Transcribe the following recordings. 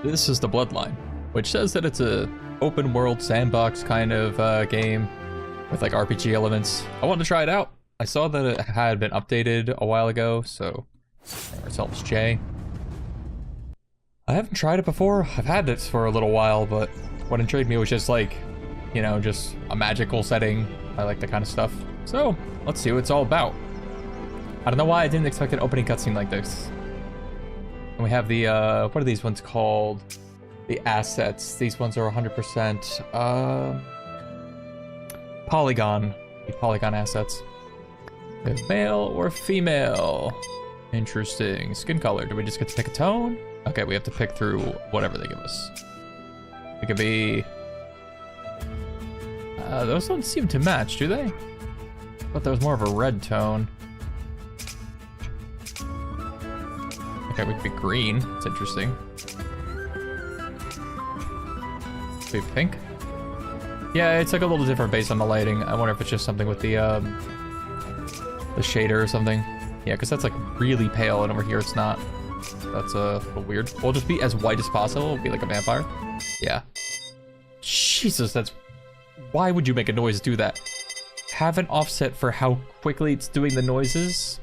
This is the Bloodline, which says that it's a open world sandbox kind of game with like RPG elements. I wanted to try it out. I saw that it had been updated a while ago, so ourselves Jay. I haven't tried it before. I've had this for a little while, but what intrigued me was just like, you know, just a magical setting. I like that kind of stuff. So let's see what it's all about. I don't know why I didn't expect an opening cutscene like this. And we have the, what are these ones called? The assets. These ones are 100% polygon. The polygon assets. We have male or female. Interesting. Skin color. Do we just get to pick a tone? Okay, we have to pick through whatever they give us. It could be... those don't seem to match, do they? I thought there was more of a red tone. Okay, we could be green. It's interesting. Could be pink. Yeah, it's like a little different based on the lighting. I wonder if it's just something with the shader or something. Yeah, because that's like really pale, and over here it's not. That's a little weird. We'll just be as white as possible. We'll be like a vampire. Yeah. Jesus, that's... Why would you make a noise do that? Have an offset for how quickly it's doing the noises.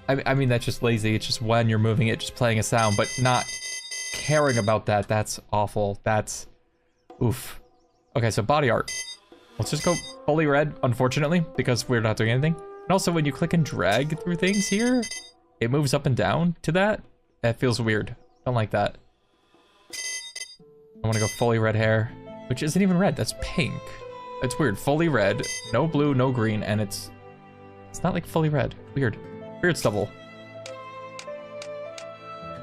I mean, that's just lazy. It's just when you're moving it, just playing a sound, but not caring about that. That's awful. That's... Oof. Okay, so body art. Let's just go fully red, unfortunately, because we're not doing anything. And also, when you click and drag through things here, it moves up and down to that. That feels weird. Don't like that. I want to go fully red hair, which isn't even red. That's pink. It's weird. Fully red, no blue, no green, and it's not like fully red. Weird. Weird stubble.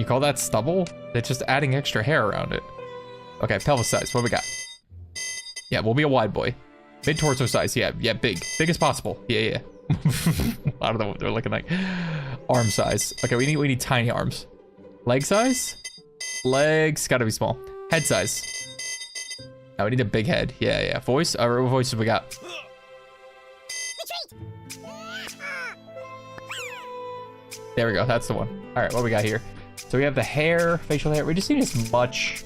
You call that stubble? It's just adding extra hair around it. Okay, pelvis size. What do we got? Yeah, we'll be a wide boy. Mid torso size. Yeah, big. Big as possible. Yeah. I don't know what they're looking like. Arm size. Okay, we need tiny arms. Leg size? Legs gotta be small. Head size. Now we need a big head. Yeah. Voice? What voices we got? There we go. That's the one. All right, what we got here? So we have the hair, facial hair. We just need as much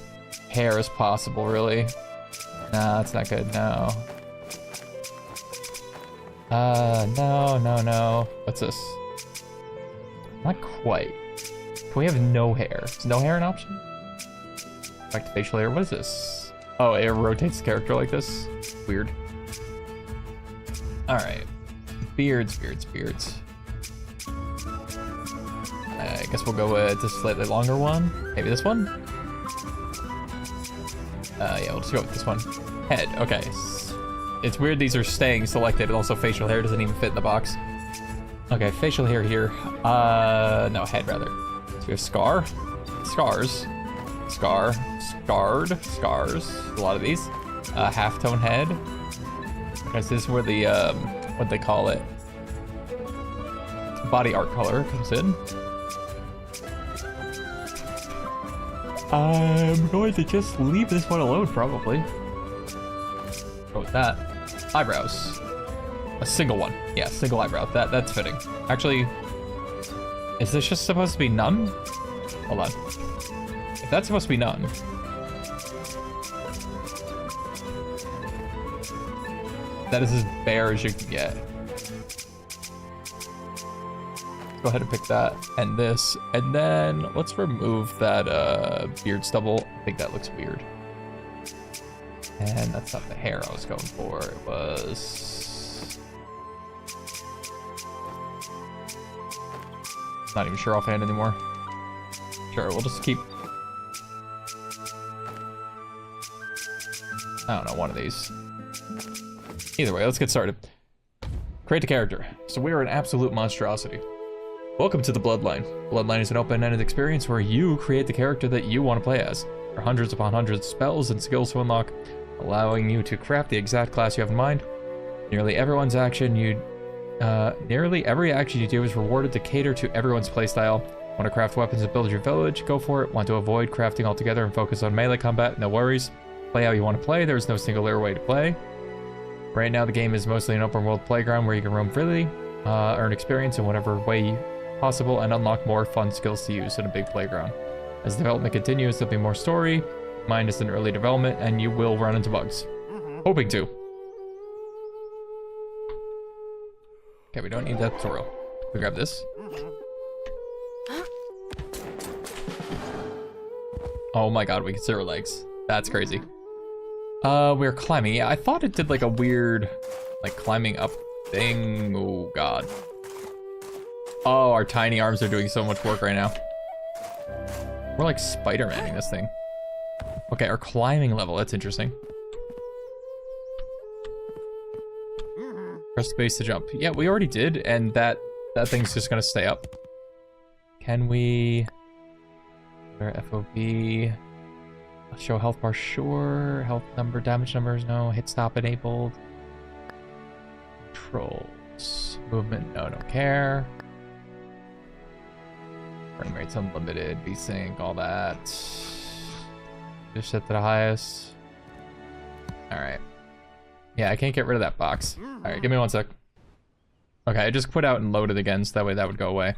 hair as possible, really. Nah, that's not good. No. No. What's this? Not quite. Can we have no hair? Is no hair an option? Back to facial hair. What is this? Oh, it rotates the character like this? Weird. All right. Beards. I guess we'll go with this slightly longer one. Maybe this one? Yeah, we'll just go with this one. Head, okay. It's weird these are staying selected, and also facial hair doesn't even fit in the box. Okay, facial hair here. No, head rather. So we have scar, scars, scar, scarred, scars. A lot of these. Halftone head. Because this is where the, what they call it. Body art color comes in. I'm going to just leave this one alone, probably. Go with that. Eyebrows. A single one. Yeah, single eyebrow. That's fitting. Actually, is this just supposed to be none? Hold on. If that's supposed to be none, that is as bare as you can get. Go ahead and pick that and this, and then let's remove that beard stubble. I think that looks weird. And that's not the hair I was going for. It was... Not even sure offhand anymore. Sure, we'll just keep... I don't know, one of these. Either way, let's get started. Create a character. So we are an absolute monstrosity. Welcome to the Bloodline. Bloodline is an open-ended experience where you create the character that you want to play as. There are hundreds upon hundreds of spells and skills to unlock, allowing you to craft the exact class you have in mind. Nearly every action you do is rewarded to cater to everyone's playstyle. Want to craft weapons and build your village? Go for it. Want to avoid crafting altogether and focus on melee combat? No worries. Play how you want to play. There is no singular way to play. Right now the game is mostly an open world playground where you can roam freely, earn experience in whatever way possible, and unlock more fun skills to use in a big playground. As development continues, there'll be more story. Mine is in early development, and you will run into bugs. Hoping to. Okay, we don't need that tutorial. We grab this. Oh my god, we can see our legs. That's crazy. We're climbing. Yeah, I thought it did like a weird, like climbing up thing. Oh god. Oh, our tiny arms are doing so much work right now. We're like Spider-Manning this thing. Okay, our climbing level, that's interesting. Press space to jump. Yeah, we already did, and that thing's just gonna stay up. Can we... Our FOB... Show health bar, sure. Health number, damage numbers, no. Hit stop enabled. Controls. Movement, no, don't care. Frame rate's unlimited, VSync, all that. Just set to the highest. Alright. Yeah, I can't get rid of that box. Alright, give me 1 sec. Okay, I just quit out and loaded again, so that way that would go away.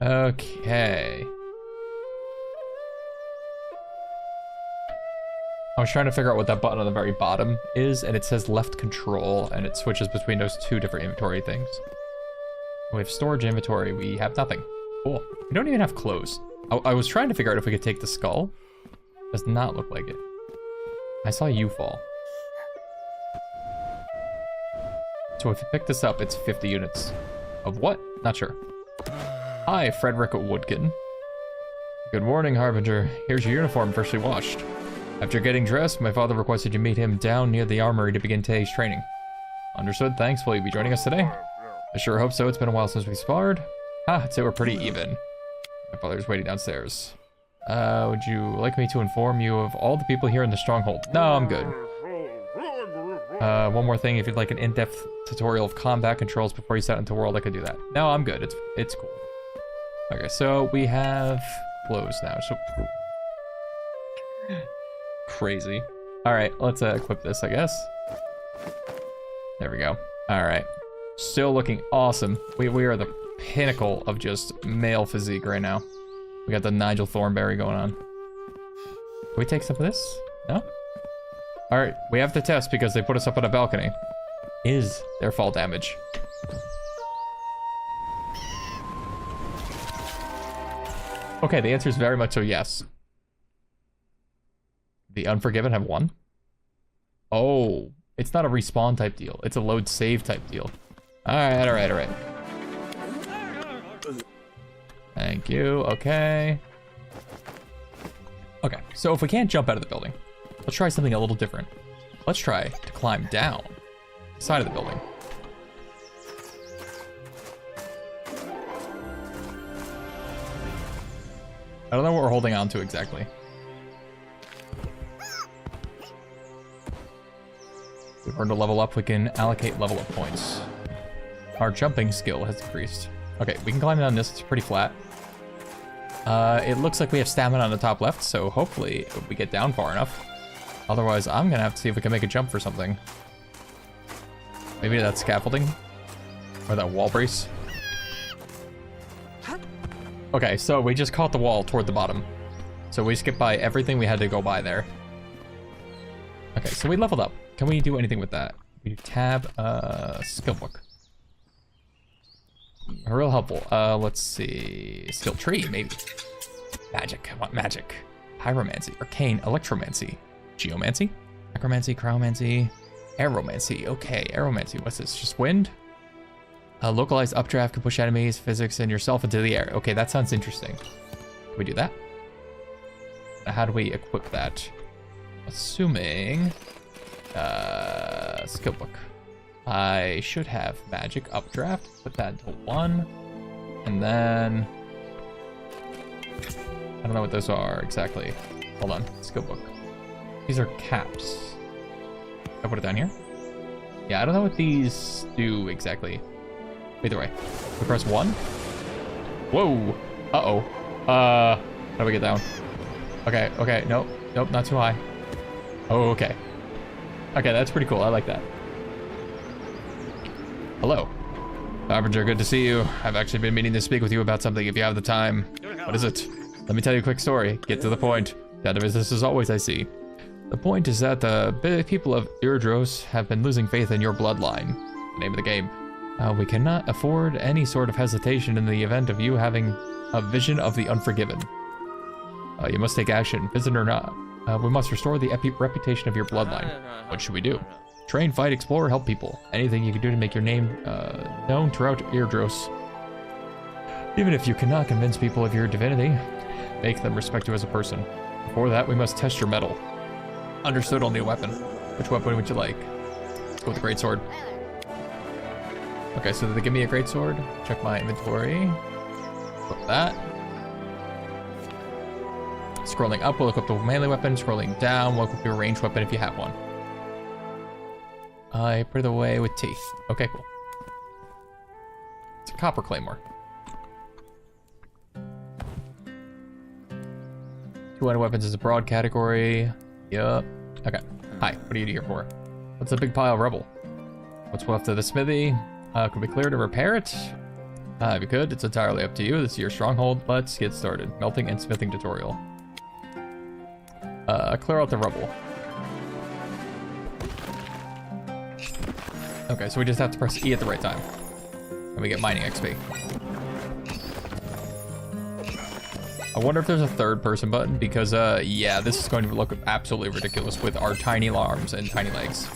Okay. I was trying to figure out what that button on the very bottom is, and it says left control, and it switches between those two different inventory things. We have storage inventory, we have nothing. Cool. We don't even have clothes. I was trying to figure out if we could take the skull. Does not look like it. I saw you fall. So if you pick this up, it's 50 units. Of what? Not sure. Hi, Frederick Woodkin. Good morning, Harbinger. Here's your uniform freshly washed. After getting dressed, my father requested you meet him down near the armory to begin today's training. Understood, thanks. Will you be joining us today? I sure hope so. It's been a while since we sparred. I'd say we're pretty even. My father's waiting downstairs. Would you like me to inform you of all the people here in the stronghold? No, I'm good. One more thing, if you'd like an in-depth tutorial of combat controls before you set into world, I could do that. No, I'm good. It's cool. Okay, so we have clothes now. So crazy. All right, let's equip this, I guess. There we go. All right, still looking awesome. We are the pinnacle of just male physique right now. We got the Nigel Thornberry going on. Can we take some of this? No? All right, we have to test because they put us up on a balcony. Is there fall damage? Okay, the answer is very much so yes. The Unforgiven have won? Oh, it's not a respawn type deal. It's a load save type deal. All right. Thank you, okay. Okay, so if we can't jump out of the building, let's try something a little different. Let's try to climb down the side of the building. I don't know what we're holding on to exactly. If we're to level up, we can allocate level up points. Our jumping skill has increased. Okay, we can climb down this, it's pretty flat. It looks like we have stamina on the top left, so hopefully we get down far enough. Otherwise, I'm gonna have to see if we can make a jump for something. Maybe that scaffolding? Or that wall brace? Okay, so we just caught the wall toward the bottom. So we skipped by everything we had to go by there. Okay, so we leveled up. Can we do anything with that? We tab, skill book. Real helpful. Let's see. Skill tree, maybe. Magic. I want magic. Pyromancy, arcane, electromancy, geomancy, necromancy, cryomancy, aeromancy. Okay, aeromancy. What's this? Just wind? Localized updraft can push enemies, physics, and yourself into the air. Okay, that sounds interesting. Can we do that? How do we equip that? Assuming... skill book. I should have magic updraft. Put that into 1. And then... I don't know what those are exactly. Hold on. Skill book. These are caps. I put it down here? Yeah, I don't know what these do exactly. Either way. We press 1. Whoa. Uh-oh. How do we get down? Okay. Nope, not too high. Oh, okay. Okay, that's pretty cool. I like that. Hello. Harbinger, good to see you. I've actually been meaning to speak with you about something if you have the time. What is it? Let me tell you a quick story. Get to the point. Kind of business as always, I see. The point is that the people of Irdros have been losing faith in your bloodline. The name of the game. We cannot afford any sort of hesitation in the event of you having a vision of the unforgiven. You must take action, visit or not. We must restore the reputation of your bloodline. What should we do? Train, fight, explore, help people. Anything you can do to make your name known throughout Irdros. Even if you cannot convince people of your divinity, make them respect you as a person. Before that, we must test your mettle. Understood, only a weapon. Which weapon would you like? Let's go with the greatsword. Okay, so did they give me a greatsword? Check my inventory. Equip that. Scrolling up, we'll equip the melee weapon. Scrolling down, we'll equip your ranged weapon if you have one. I put it away with teeth. Okay, cool. It's a copper claymore. 200 weapons is a broad category. Yup. Okay. Hi, what are you here for? What's a big pile of rubble? What's left of the smithy? Could we clear to repair it? If you could, it's entirely up to you. This is your stronghold. Let's get started. Melting and smithing tutorial. Clear out the rubble. Okay, so we just have to press E at the right time. And we get mining XP. I wonder if there's a third person button because, yeah, this is going to look absolutely ridiculous with our tiny arms and tiny legs.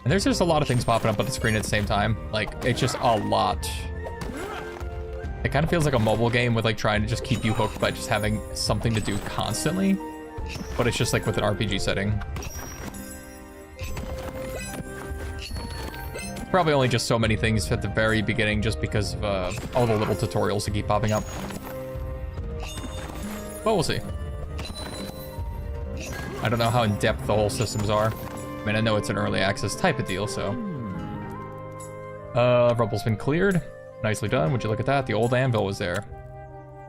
And there's just a lot of things popping up on the screen at the same time. Like, it's just a lot. It kind of feels like a mobile game with like trying to just keep you hooked by just having something to do constantly. But it's just like with an RPG setting. Probably only just so many things at the very beginning just because of all the little tutorials that keep popping up. But we'll see. I don't know how in-depth the whole systems are. I mean, I know it's an early access type of deal, so. Rubble's been cleared. Nicely done. Would you look at that? The old anvil was there.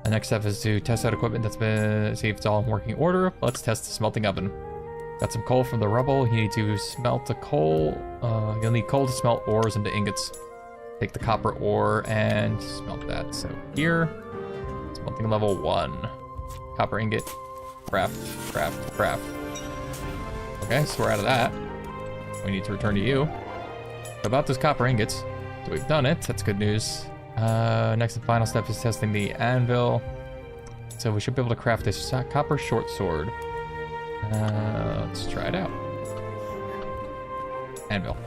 The next step is to test out equipment that's been, see if it's all in working order. Let's test the smelting oven. Got some coal from the rubble. You need to smelt the coal. You'll need coal to smelt ores into ingots. Take the copper ore and smelt that. So here, smelting level 1. Copper ingot. Craft, craft, craft. Okay, so we're out of that. We need to return to you. About those copper ingots. So we've done it. That's good news. Next and final step is testing the anvil. So we should be able to craft this copper short sword. Let's try it out. Anvil.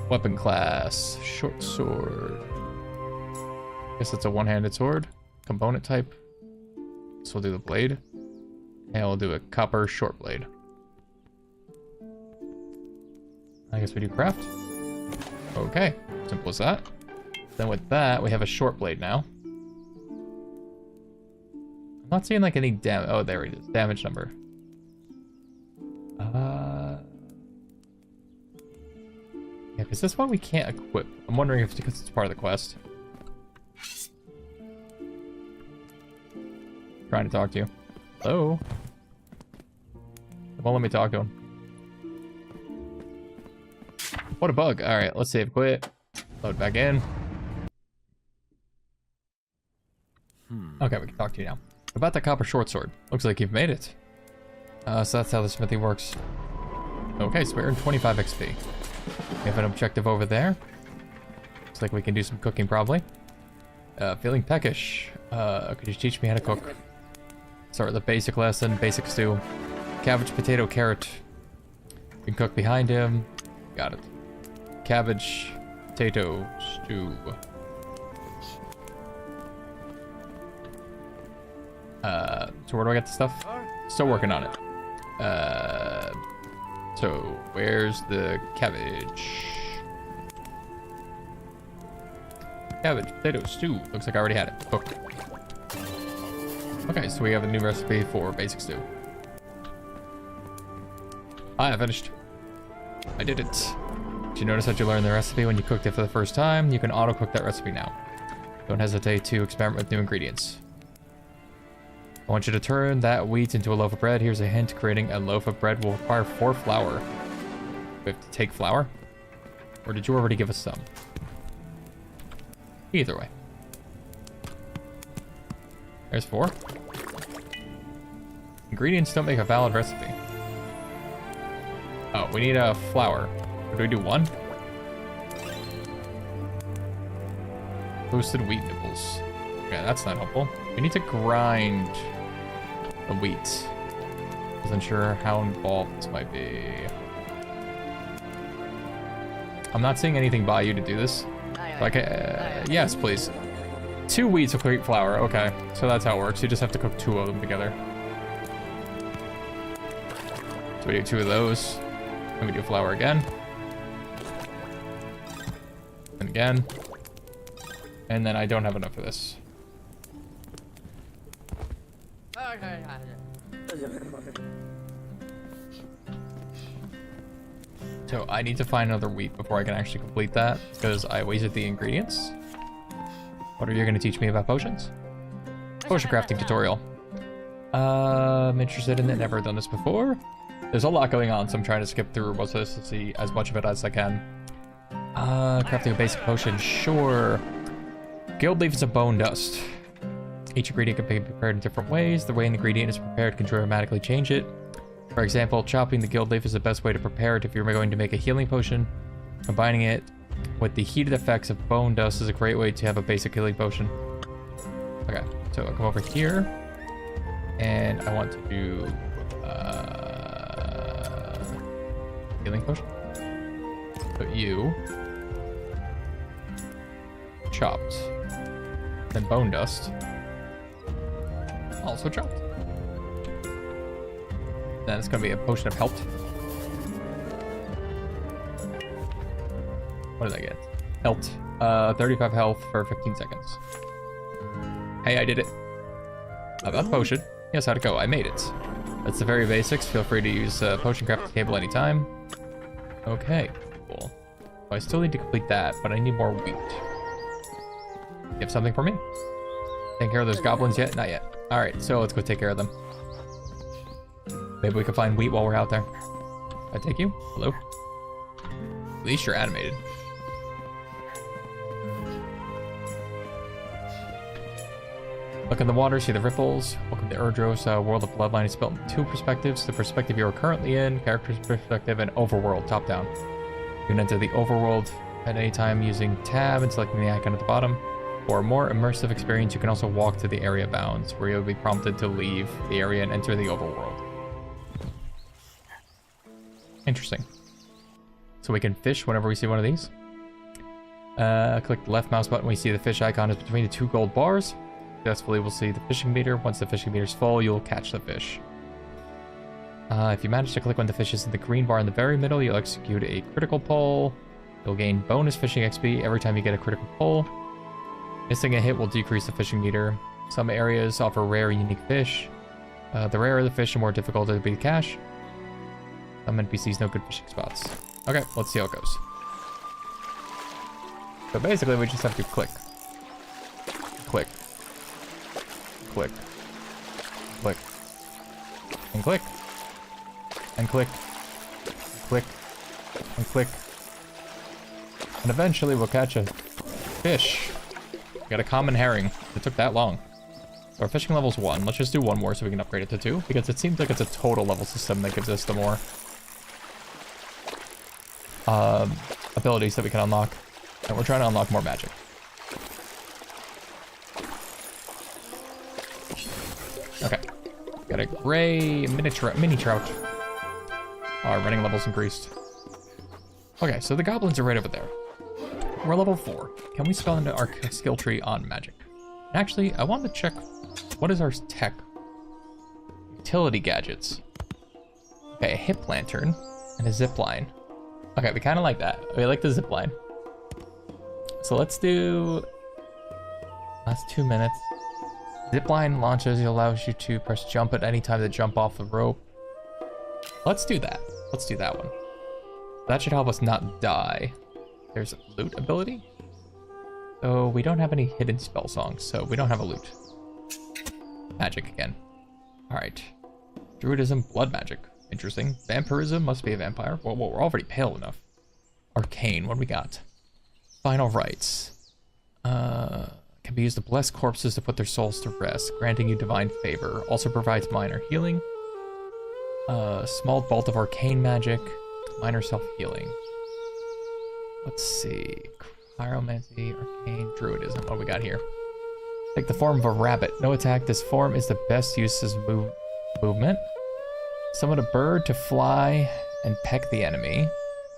Weapon class. Short sword. Guess it's a one-handed sword. Component type. So we'll do the blade. And we'll do a copper short blade. I guess we do craft. Okay. Simple as that. Then with that, we have a short blade now. I'm not seeing like any damage. Oh, there it is. Damage number. Yeah, because this one we can't equip. I'm wondering if it's because it's part of the quest. Trying to talk to you. Hello? It won't let me talk to him. What a bug. Alright, let's save quit. Load back in. Okay, we can talk to you now. About that copper short sword. Looks like you've made it. So that's how the smithy works. Okay, so we earned 25 XP. We have an objective over there. Looks like we can do some cooking probably. Feeling peckish. Could you teach me how to cook? Start with the basic lesson, basic stew. Cabbage, potato, carrot. You can cook behind him. Got it. Cabbage, potato, stew. So where do I get the stuff? Still working on it. So where's the cabbage? Cabbage, potato, stew. Looks like I already had it. Cooked. Okay, so we have a new recipe for basic stew. I finished. I did it. Did you notice that you learned the recipe when you cooked it for the first time? You can auto-cook that recipe now. Don't hesitate to experiment with new ingredients. I want you to turn that wheat into a loaf of bread. Here's a hint. Creating a loaf of bread will require 4 flour. We have to take flour? Or did you already give us some? Either way. There's 4. Ingredients don't make a valid recipe. Oh, we need a flour. Do we do 1? Roasted wheat nibbles. Okay, that's not helpful. We need to grind the wheat. Wasn't sure how involved this might be. I'm not seeing anything by you to do this. Like, yes, please. 2 wheats will create flour. Okay, so that's how it works. You just have to cook 2 of them together. So we do 2 of those. Then we do flour again. And again. And then I don't have enough of this. So I need to find another wheat before I can actually complete that, because I wasted the ingredients. What are you going to teach me about potions? Potion crafting tutorial. I'm interested in it, never done this before. There's a lot going on, so I'm trying to skip through most of this to see as much of it as I can. Crafting a basic potion, sure. Guild leaf is a bone dust. Each ingredient can be prepared in different ways. The way an ingredient is prepared can dramatically change it. For example, chopping the guild leaf is the best way to prepare it if you're going to make a healing potion. Combining it with the heated effects of bone dust is a great way to have a basic healing potion. Okay, so I'll come over here. And I want to do healing potion. So you chopped. Then bone dust. Also chopped. Then it's gonna be a potion of health. What did I get? Health. 35 health for 15 seconds. Hey, I did it. About the potion. Yes, how'd it go? I made it. That's the very basics. Feel free to use potion crafting table anytime. Okay, cool. So I still need to complete that, but I need more wheat. You have something for me? Taking care of those goblins yet? Not yet. Alright, so let's go take care of them. Maybe we can find wheat while we're out there. I take you? Hello? At least you're animated. Look in the water, see the ripples. Welcome to Erdros. World of Bloodline is built in 2 perspectives. The perspective you are currently in, character's perspective, and overworld, top down. You can enter the overworld at any time using tab and selecting the icon at the bottom. For a more immersive experience, you can also walk to the area bounds, where you'll be prompted to leave the area and enter the overworld. Interesting. So we can fish whenever we see one of these. Click the left mouse button when you see the fish icon is between the 2 gold bars. Successfully, we'll see the fishing meter. Once the fishing meter is full, you'll catch the fish. If you manage to click when the fish is in the green bar in the very middle, you'll execute a critical pull. You'll gain bonus fishing XP every time you get a critical pull. Missing a hit will decrease the fishing meter. Some areas offer rare and unique fish. The rarer the fish, the more difficult it will be to catch. Some NPCs know good fishing spots. Okay, let's see how it goes. So basically, we just have to click. Click. Click. Click. And click. And click. Click. And click. And eventually we'll catch a fish. We got a common herring. It took that long. So our fishing level's 1. Let's just do 1 more so we can upgrade it to 2. Because it seems like it's a total level system that gives us the more abilities that we can unlock. And we're trying to unlock more magic. Okay. Got a gray mini trout. Our running level's increased. Okay, so the goblins are right over there. We're level 4. Can we spend our skill tree on magic? Actually, I want to check what is our tech. Utility gadgets. Okay, a hip lantern and a zip line. Okay, we kind of like that. We like the zip line. So let's do last 2 minutes. Zipline launches, it allows you to press jump at any time to jump off the rope. Let's do that. Let's do that one. That should help us not die. There's a loot ability. So we don't have any hidden spell songs, so we don't have a loot. Magic again. Alright. Druidism, blood magic. Interesting. Vampirism, must be a vampire. Well, we're already pale enough. Arcane, what do we got? Final rites. Can be used to bless corpses to put their souls to rest, granting you divine favor. Also provides minor healing. Small bolt of arcane magic, minor self-healing. Let's see. Pyromancy, arcane, druidism. What do we got here? Take the form of a rabbit. No attack. This form is the best use as movement. Summon a bird to fly and peck the enemy.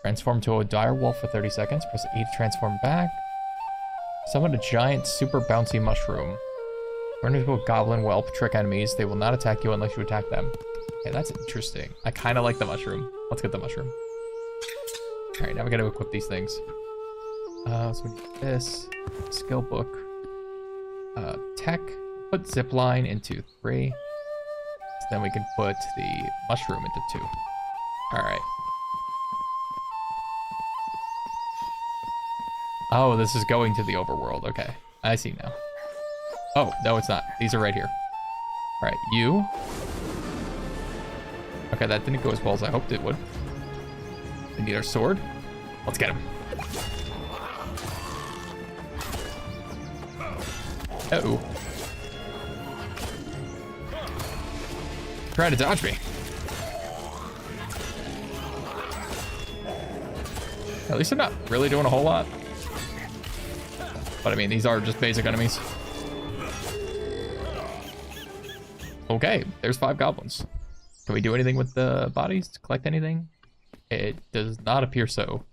Transform to a dire wolf for 30 seconds. Press E to transform back. Summon a giant super bouncy mushroom. Turn into a goblin whelp. Trick enemies. They will not attack you unless you attack them. Okay, that's interesting. I kind of like the mushroom. Let's get the mushroom. Alright, now we gotta equip these things. So we need this. Skill book. Tech. Put zipline into 3. So then we can put the mushroom into 2. Alright. Oh, this is going to the overworld. Okay, I see now. Oh, no, it's not. These are right here. All right, you. Okay, that didn't go as well as I hoped it would. We need our sword. Let's get him. Uh-oh. Trying to dodge me. At least I'm not really doing a whole lot. But I mean, these are just basic enemies. Okay, there's 5 goblins. Can we do anything with the bodies? Collect anything? It does not appear so.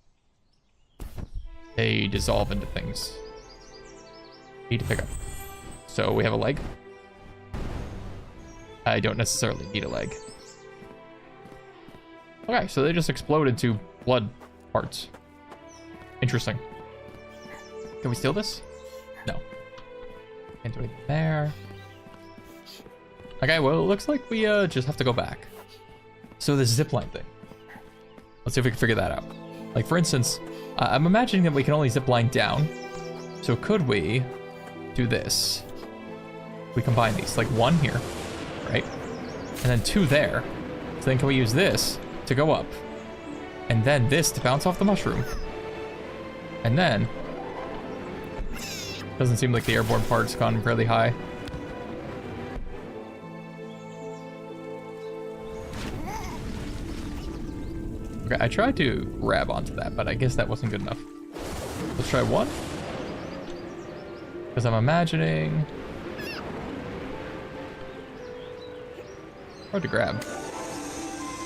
They dissolve into things. Need to pick up. So we have a leg. I don't necessarily need a leg. Okay, so they just explode into blood parts. Interesting. Can we steal this? No. Can't do anything there. Okay, well, it looks like we just have to go back. So this zipline thing. Let's see if we can figure that out. Like, for instance, I'm imagining that we can only zipline down. So could we do this? We combine these, like 1 here, right? And then 2 there. So then can we use this to go up? And then this to bounce off the mushroom. And then... Doesn't seem like the airborne part's gone fairly high. Okay, I tried to grab onto that, but I guess that wasn't good enough. Let's try 1. Because I'm imagining... Hard to grab.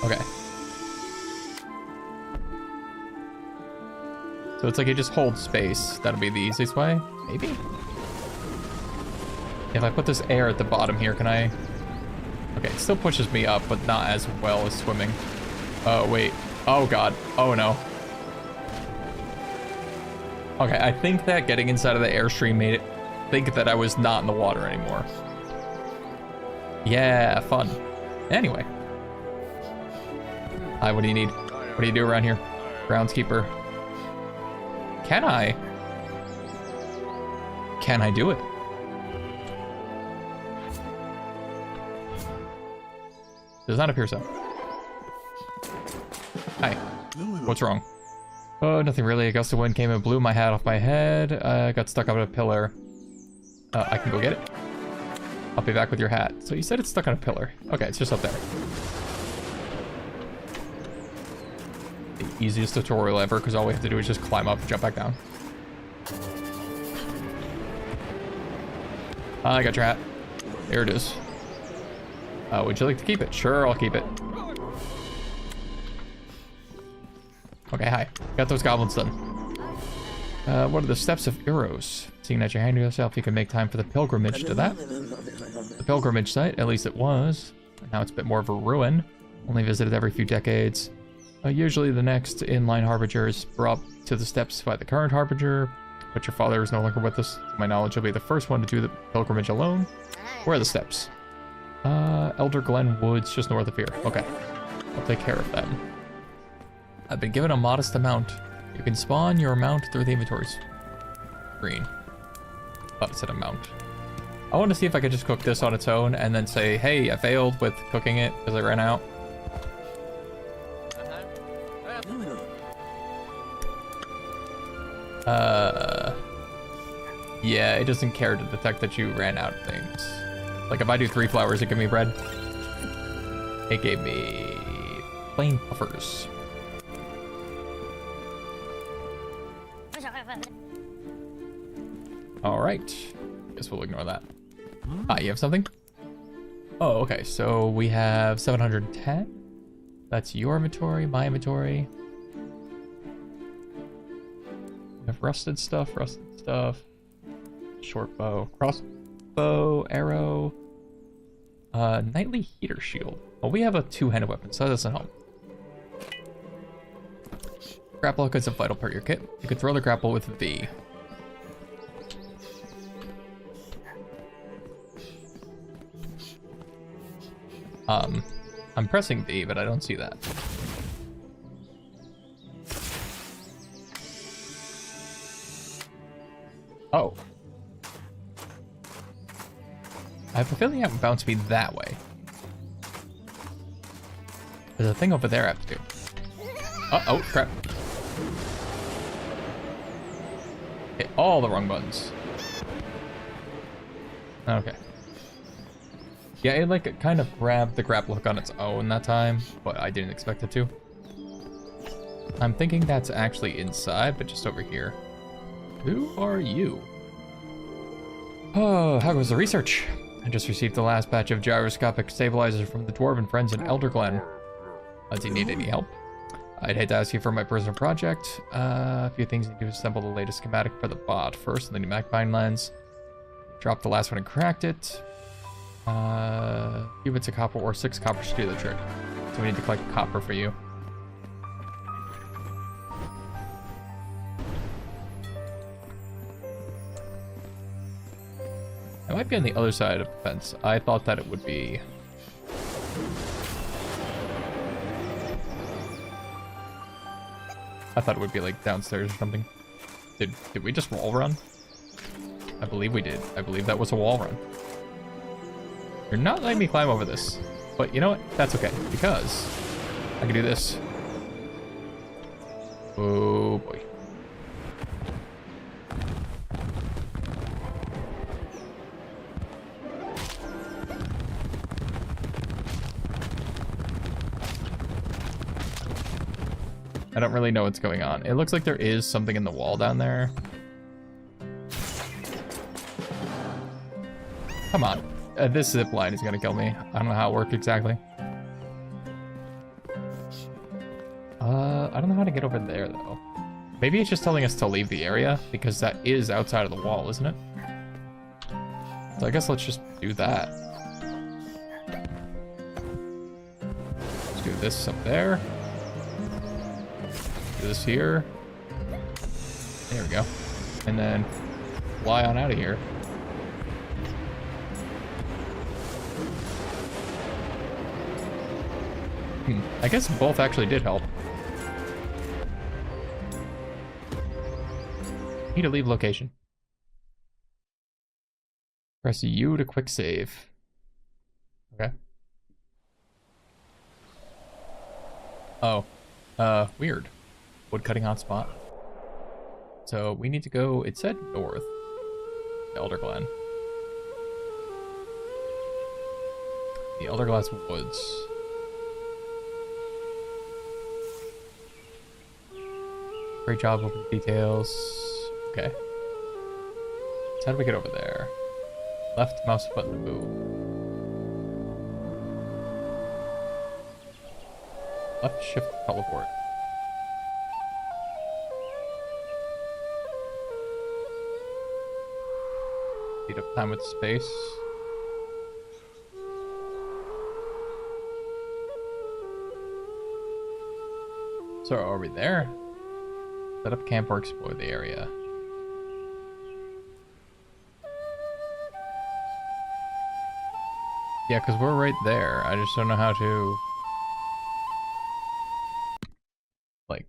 Okay. So it's like you just hold space. That'll be the easiest way, maybe? If I put this air at the bottom here, can I... Okay, it still pushes me up, but not as well as swimming. Oh, wait. Oh, God. Oh, no. Okay, I think that getting inside of the airstream made it think that I was not in the water anymore. Yeah, fun. Anyway. Hi, what do you need? What do you do around here? Groundskeeper. Can I? Can I do it? Does not appear so. Hi. What's wrong? Oh, nothing really. A gust of wind came and blew my hat off my head. I got stuck on a pillar. I can go get it. I'll be back with your hat. So you said it's stuck on a pillar. Okay, it's just up there. The easiest tutorial ever, because all we have to do is just climb up and jump back down. I got your hat. There it is. Would you like to keep it? Sure, I'll keep it. Okay, hi. Got those goblins done. What are the steps of Eros? Seeing that you're handling yourself, you can make time for the pilgrimage to that. The pilgrimage site, at least it was. Now it's a bit more of a ruin. Only visited every few decades. Usually the next in-line harbinger is brought to the steps by the current harbinger, but your father is no longer with us. To my knowledge, you'll be the first one to do the pilgrimage alone. Where are the steps? Elder Glen Woods, just north of here. Okay, I'll take care of them. I've been given a modest amount. You can spawn your amount through the inventories. Green. Oh, it said amount. I want to see if I could just cook this on its own and then say, hey, I failed with cooking it because I ran out. Yeah, it doesn't care to detect that you ran out of things. Like if I do 3 flowers, it give me bread. It gave me plain puffers. All right, guess we'll ignore that. Ah, you have something? Oh, okay, so we have 710. That's your inventory, my inventory. We have rusted stuff, short bow, crossbow, arrow, nightly heater shield. Well, we have a 2-handed weapon, so that doesn't help. Grapple hook is a vital part of your kit. You can throw the grapple with V. I'm pressing V, but I don't see that. Oh. I have a feeling it would bounce me that way. There's a thing over there I have to do. Oh, crap. Hit all the wrong buttons. Okay. Yeah, it like kind of grabbed the grapple hook on its own that time, but I didn't expect it to. I'm thinking that's actually inside, but just over here. Who are you? Oh, how goes the research? I just received the last batch of gyroscopic stabilizers from the Dwarven friends in Elder Glen. Do you need any help? I'd hate to ask you for my personal project. A few things you need to assemble the latest schematic for the bot. First, the pneumatic bind lens. Dropped the last one and cracked it. A few bits of copper or 6 copper should do the trick. So we need to collect copper for you. It might be on the other side of the fence. I thought that it would be... I thought it would be like downstairs or something. Did we just wall run? I believe we did. I believe that was a wall run. You're not letting me climb over this. But you know what? That's okay, because I can do this. Oh boy. I don't really know what's going on. It looks like there is something in the wall down there. Come on. This zip line is gonna kill me. I don't know how it worked exactly. I don't know how to get over there though. Maybe it's just telling us to leave the area because that is outside of the wall, isn't it? So I guess let's just do that. Let's do this up there. Do this here. There we go. And then fly on out of here. I guess both actually did help. Need to leave location. Press U to quick save. Okay. Oh. Weird. Wood cutting hotspot. So we need to go, it said north. Elder Glen. The Elder Glass Woods. Great job with the details. Okay. So how do we get over there? Left mouse button to move. Left shift to teleport. Speed up time with space. So are we there? Set up camp or explore the area. Yeah, because we're right there. I just don't know how to... like...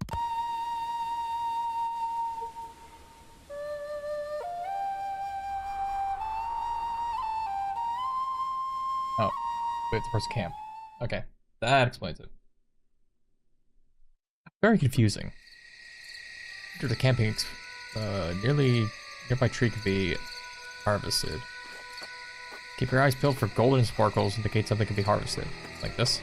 oh. We have to press camp. Okay. That explains it. Very confusing. After the camping nearly Nearby tree could be harvested. Keep your eyes peeled for golden sparkles, indicate something can be harvested. Like this.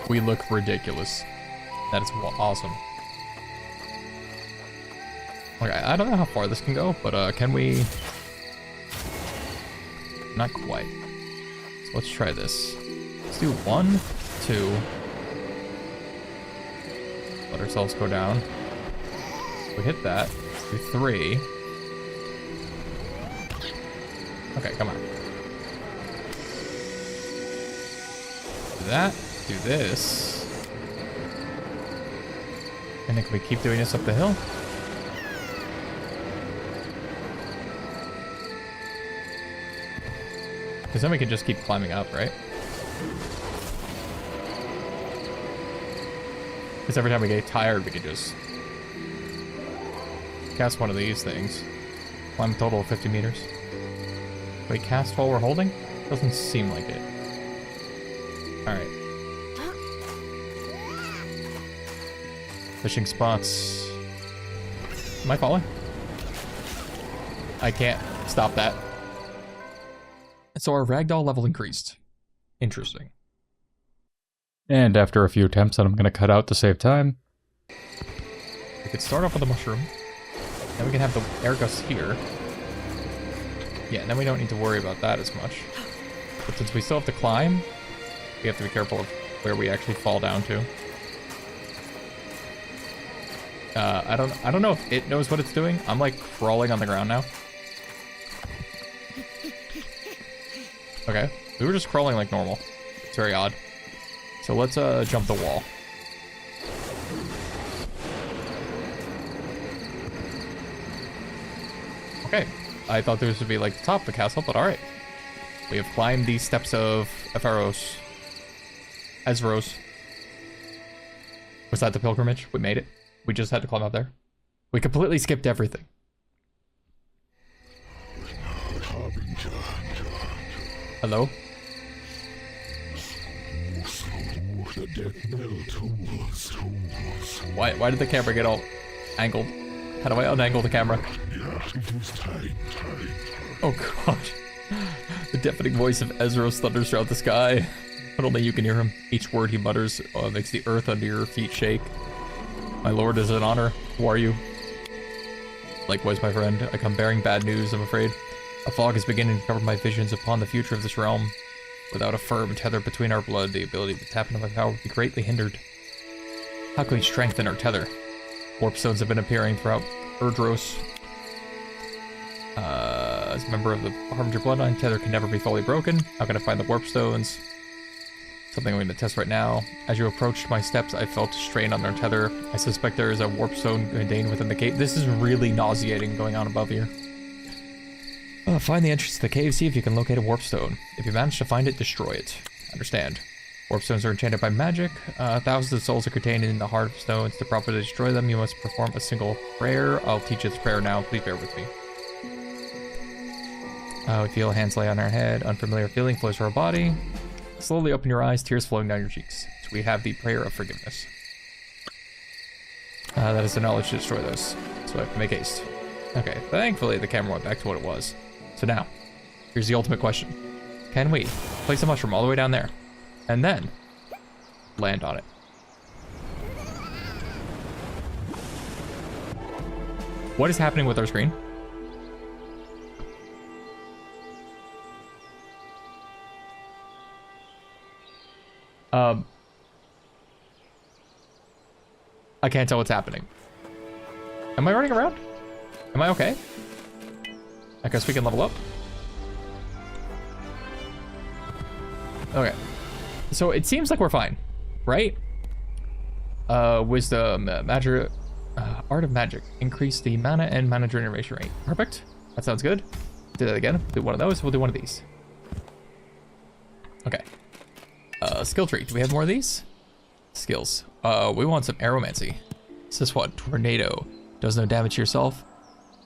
We look ridiculous. That is awesome. Okay, I don't know how far this can go, but can we... Not quite. So let's try this. Let's do 1, 2. Let ourselves go down. We hit that. Do 3. Okay, come on. Do that. Do this. And then can we keep doing this up the hill? Because then we can just keep climbing up, right? Because every time we get tired, we can just cast one of these things. Climb a total of 50 meters. Wait, cast while we're holding? Doesn't seem like it. Alright. Fishing spots. Am I falling? I can't stop that. So our ragdoll level increased. Interesting. And after a few attempts that I'm going to cut out to save time, we could start off with a mushroom. Then we can have the air gust here. Yeah, and then we don't need to worry about that as much. But since we still have to climb, we have to be careful of where we actually fall down to. I don't know if it knows what it's doing. I'm like crawling on the ground now. Okay, we were just crawling like normal. It's very odd. So let's jump the wall. Okay, I thought this would be like the top of the castle, but alright. We have climbed these steps of Ephros. Ezros. Was that the pilgrimage? We made it. We just had to climb up there. We completely skipped everything. Hello? Why did the camera get all angled? How do I unangle the camera? Oh god. The deafening voice of Ezros thunders throughout the sky. But only you can hear him. Each word he mutters makes the earth under your feet shake. My lord, is an honor. Who are you? Likewise, my friend. I come bearing bad news, I'm afraid. A fog is beginning to cover my visions upon the future of this realm. Without a firm tether between our blood, the ability to tap into my power would be greatly hindered. How can we strengthen our tether? Warp stones have been appearing throughout Erdros. As a member of the Harbinger Bloodline, tether can never be fully broken. How can I find the warp stones? Something I'm going to test right now. As you approached my steps, I felt a strain on our tether. I suspect there is a warp stone contained within the cave. This is really nauseating going on above here. Find the entrance to the cave, see if you can locate a warp stone. If you manage to find it, destroy it. Understand. Warp stones are enchanted by magic. Thousands of souls are contained in the heart of stones. To properly destroy them, you must perform a single prayer. I'll teach you this prayer now. Please bear with me. We feel hands lay on our head. Unfamiliar feeling flows through our body. Slowly open your eyes, tears flowing down your cheeks. So we have the prayer of forgiveness. That is the knowledge to destroy those. So I have to make haste. Okay, thankfully the camera went back to what it was. So now, here's the ultimate question. Can we place a mushroom all the way down there, and then land on it? What is happening with our screen? I can't tell what's happening. Am I running around? Am I okay? I guess we can level up. Okay. So it seems like we're fine, right? Wisdom, magic, art of magic. Increase the mana and mana generation rate. Perfect. That sounds good. Do that again. Do one of those. We'll do one of these. Okay. Skill tree. Do we have more of these? Skills. We want some aeromancy. This is what? Tornado. Does no damage to yourself.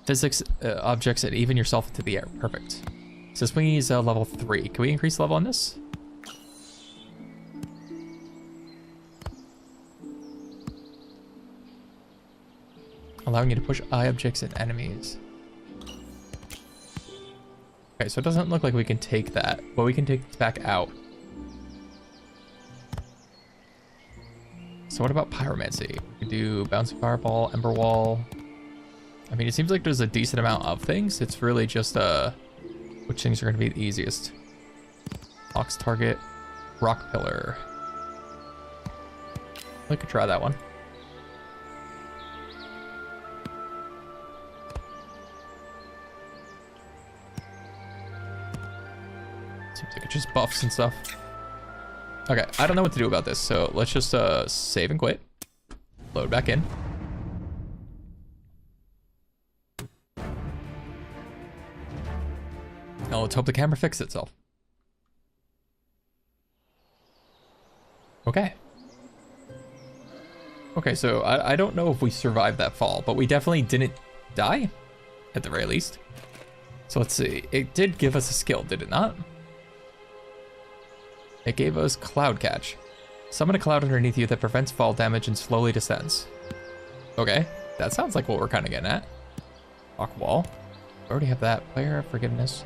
Physics, objects, and even yourself into the air. Perfect. So this means level 3. Can we increase level on this? allowing you to push eye objects and enemies. Okay, so it doesn't look like we can take that, but we can take this back out. So what about pyromancy? We can do bouncy fireball, ember wall. I mean, it seems like there's a decent amount of things. It's really just which things are going to be the easiest. Ox target, rock pillar. I could try that one. Seems like it just buffs and stuff. Okay, I don't know what to do about this, so let's just save and quit. Load back in. Now let's hope the camera fixes itself. Okay. Okay, so I don't know if we survived that fall, but we definitely didn't die, at the very least. So let's see. It did give us a skill, did it not? It gave us Cloud Catch. Summon a cloud underneath you that prevents fall damage and slowly descends. Okay, that sounds like what we're kind of getting at. Rock wall. We already have that. Player of Forgiveness.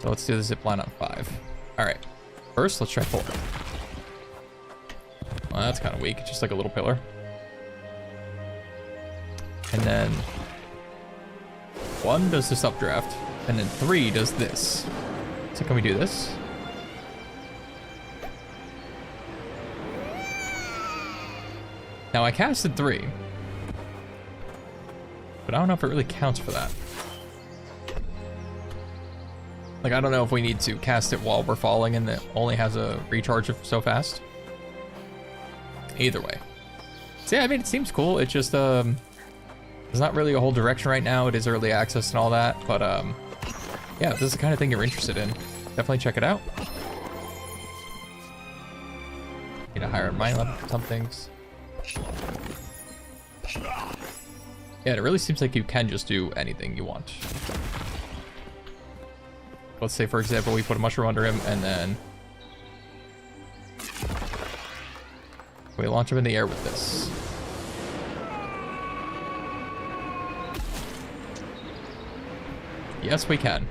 So let's do the zip line on 5. All right. First, let's try 4. Well, that's kind of weak. Just like a little pillar. And then 1 does this updraft, and then 3 does this. So can we do this? Now I casted 3, but I don't know if it really counts for that. Like, I don't know if we need to cast it while we're falling and it only has a recharge of so fast. Either way. So yeah, I mean, it seems cool. It just, there's not really a whole direction right now. It is early access and all that, but yeah, if this is the kind of thing you're interested in, definitely check it out. Need a higher mind level for some things. Yeah, it really seems like you can just do anything you want. Let's say, for example, we put a mushroom under him and then we launch him in the air with this. Yes, we can.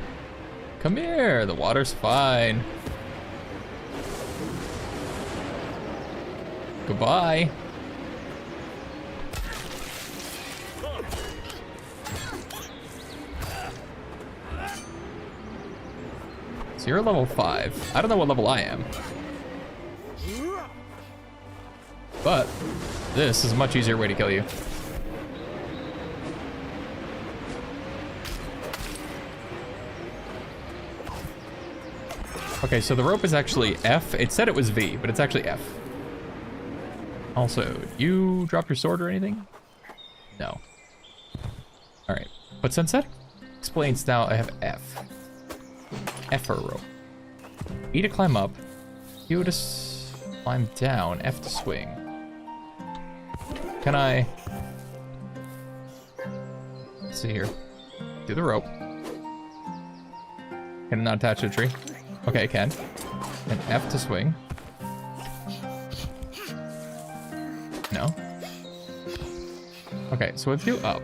Come here, the water's fine. Goodbye. So you're level 5. I don't know what level I am. But this is a much easier way to kill you. Okay, so the rope is actually F. It said it was V, but it's actually F. Also, you drop your sword or anything? No. All right, but since that explains now, I have F. F for a rope. E to climb up. Q to climb down. F to swing. Can I... Let's see here. Do the rope. Can it not attach to a tree? Okay, it can. And F to swing. No. Okay, so if you up.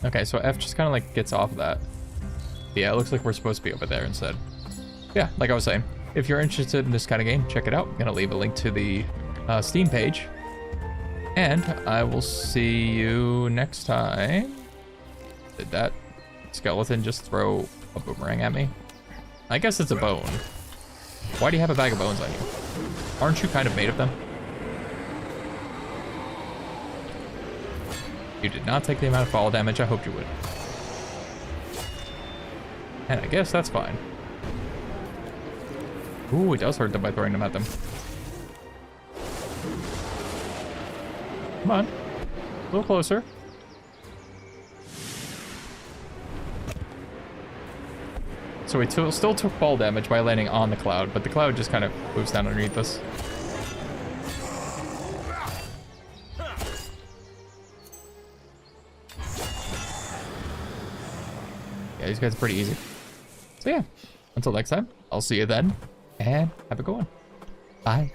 Okay, so F just kind of like gets off of that. Yeah, it looks like we're supposed to be over there instead. Yeah, like I was saying, if you're interested in this kind of game, check it out. I'm gonna leave a link to the Steam page. And I will see you next time. Did that skeleton just throw a boomerang at me? I guess it's a bone. Why do you have a bag of bones on you? Aren't you kind of made of them? You did not take the amount of fall damage I hoped you would. And I guess that's fine. Ooh, it does hurt them by throwing them at them. Come on. A little closer. So we still took fall damage by landing on the cloud, but the cloud just kind of moves down underneath us. Yeah, these guys are pretty easy. So yeah, until next time, I'll see you then, and have a good one. Bye.